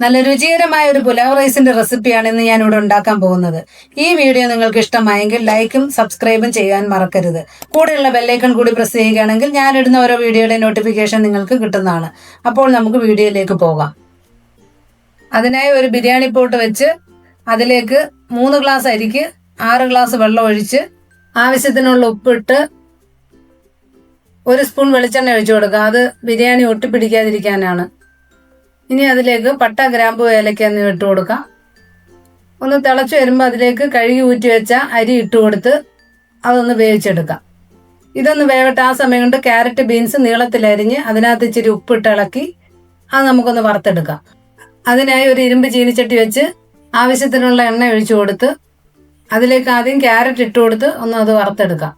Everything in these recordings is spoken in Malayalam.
നല്ല രുചികരമായ ഒരു പുലാവ് റൈസിന്റെ റെസിപ്പിയാണ് ഇന്ന് ഞാൻ ഇവിടെ ഉണ്ടാക്കാൻ പോകുന്നത്. ഈ വീഡിയോ നിങ്ങൾക്ക് ഇഷ്ടമായെങ്കിൽ ലൈക്കും സബ്സ്ക്രൈബും ചെയ്യാൻ മറക്കരുത്. കൂടെയുള്ള ബെല്ലൈക്കൺ കൂടി പ്രസ് ചെയ്യുകയാണെങ്കിൽ ഞാൻ ഇടുന്ന ഓരോ വീഡിയോയുടെ നോട്ടിഫിക്കേഷൻ നിങ്ങൾക്ക് കിട്ടുന്നതാണ്. അപ്പോൾ നമുക്ക് വീഡിയോയിലേക്ക് പോകാം. അതിനായി ഒരു ബിരിയാണി പോട്ട് വെച്ച് അതിലേക്ക് 3 ഗ്ലാസ് അരിക്ക് 6 ഗ്ലാസ് വെള്ളം ഒഴിച്ച് ആവശ്യത്തിനുള്ള ഉപ്പിട്ട് 1 സ്പൂൺ വെളിച്ചെണ്ണ ഒഴിച്ചു കൊടുക്കുക. അത് ബിരിയാണി ഒട്ടിപ്പിടിക്കാതിരിക്കാനാണ്. ഇനി അതിലേക്ക് പട്ട, ഗ്രാമ്പു, ഏലക്ക എന്നിവ ഇട്ട് കൊടുക്കാം. ഒന്ന് തിളച്ച് വരുമ്പോൾ അതിലേക്ക് കഴുകി ഊറ്റി വെച്ച അരി ഇട്ട് കൊടുത്ത് അതൊന്ന് വേവിച്ചെടുക്കാം. ഇതൊന്ന് വേവട്ടെ. ആ സമയം കൊണ്ട് ക്യാരറ്റ്, ബീൻസ് നീളത്തിലരിഞ്ഞ് അതിനകത്ത് ഇച്ചിരി ഉപ്പിട്ട് ഇളക്കി അത് നമുക്കൊന്ന് വറുത്തെടുക്കാം. അതിനായി ഒരു ഇരുമ്പ് ചീനിച്ചട്ടി വെച്ച് ആവശ്യത്തിനുള്ള എണ്ണ ഒഴിച്ചു കൊടുത്ത് അതിലേക്ക് ആദ്യം ക്യാരറ്റ് ഇട്ട് കൊടുത്ത് ഒന്ന് അത് വറുത്തെടുക്കാം.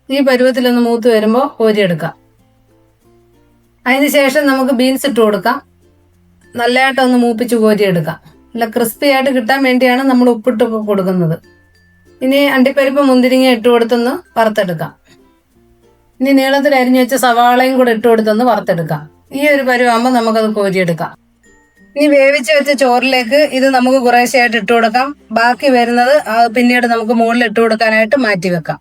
ഈ പരുവത്തിലൊന്ന് മൂത്ത് വരുമ്പോൾ കോരിയെടുക്കാം. അതിനുശേഷം നമുക്ക് ബീൻസ് ഇട്ട് കൊടുക്കാം. നല്ലതായിട്ടൊന്ന് മൂപ്പിച്ച് കോരിയെടുക്കാം. നല്ല ക്രിസ്പി ആയിട്ട് കിട്ടാൻ വേണ്ടിയാണ് നമ്മൾ ഉപ്പിട്ട് കൊടുക്കുന്നത്. ഇനി അണ്ടിപ്പരിപ്പ്, മുന്തിരിങ്ങ ഇട്ട് കൊടുത്തൊന്ന് വറുത്തെടുക്കാം. ഇനി നീളത്തിൽ അരിഞ്ഞു വെച്ച സവാളയും കൂടെ ഇട്ട് കൊടുത്തൊന്ന് വറുത്തെടുക്കാം. ഈ ഒരു പരുവാകുമ്പോൾ നമുക്കത് കോരിയെടുക്കാം. ഇനി വേവിച്ച് വെച്ച ചോറിലേക്ക് ഇത് നമുക്ക് കുറേശ്ശെയായിട്ട് ഇട്ട് കൊടുക്കാം. ബാക്കി വരുന്നത് പിന്നീട് നമുക്ക് മുകളിൽ ഇട്ട് കൊടുക്കാനായിട്ട് മാറ്റി വെക്കാം.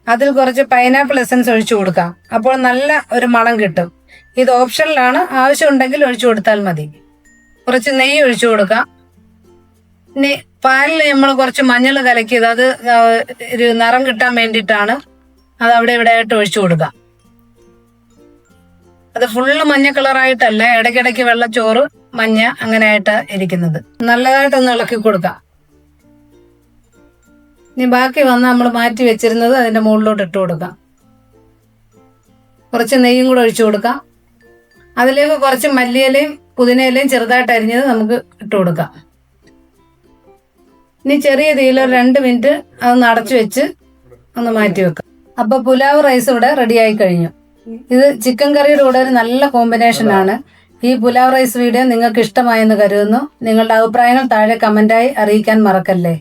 അതിൽ കുറച്ച് പൈനാപ്പിൾ എസൻസ് ഒഴിച്ചു കൊടുക്കാം. അപ്പോൾ നല്ല ഒരു മണം കിട്ടും. ഇത് ഓപ്ഷനിലാണ്, ആവശ്യമുണ്ടെങ്കിൽ ഒഴിച്ചു കൊടുത്താൽ മതി. കുറച്ച് നെയ്യ് ഒഴിച്ചു കൊടുക്കാം. ഇനി പാലിൽ നമ്മൾ കുറച്ച് മഞ്ഞൾ കലക്കിയത്, അത് ഒരു നിറം കിട്ടാൻ വേണ്ടിയിട്ടാണ്. അത് അവിടെ ഇവിടെ ആയിട്ട് ഒഴിച്ചു കൊടുക്കാം. അത് ഫുള്ള് മഞ്ഞ കളറായിട്ടല്ല, ഇടയ്ക്കിടയ്ക്ക് വെള്ളച്ചോറ് മഞ്ഞ അങ്ങനെ ആയിട്ട് ഇരിക്കുന്നത്. നല്ലതായിട്ടൊന്ന് ഇളക്കി കൊടുക്കാം. ഇനി ബാക്കി വന്ന് നമ്മൾ മാറ്റി വെച്ചിരുന്നത് അതിൻ്റെ മുകളിലോട്ട് ഇട്ട് കൊടുക്കാം. കുറച്ച് നെയ്യും കൂടെ ഒഴിച്ചു കൊടുക്കാം. അതിലേക്ക് കുറച്ച് മല്ലിയിലയും പുതിനയിലയും ചെറുതായിട്ട് അരിഞ്ഞത് നമുക്ക് ഇട്ട് കൊടുക്കാം. ഇനി ചെറിയ തീയിൽ ഒരു 2 മിനിറ്റ് അതൊന്ന് അടച്ചു വെച്ച് ഒന്ന് മാറ്റി വെക്കാം. അപ്പോൾ പുലാവ് റൈസ് ഇവിടെ റെഡിയായി കഴിഞ്ഞു. ഇത് ചിക്കൻ കറിയുടെ കൂടെ ഒരു നല്ല കോമ്പിനേഷനാണ്. ഈ പുലാവ് റൈസ് വീഡിയോ നിങ്ങൾക്ക് ഇഷ്ടമായെന്ന് കരുതുന്നു. നിങ്ങളുടെ അഭിപ്രായങ്ങൾ താഴെ കമൻ്റായി അറിയിക്കാൻ മറക്കല്ലേ.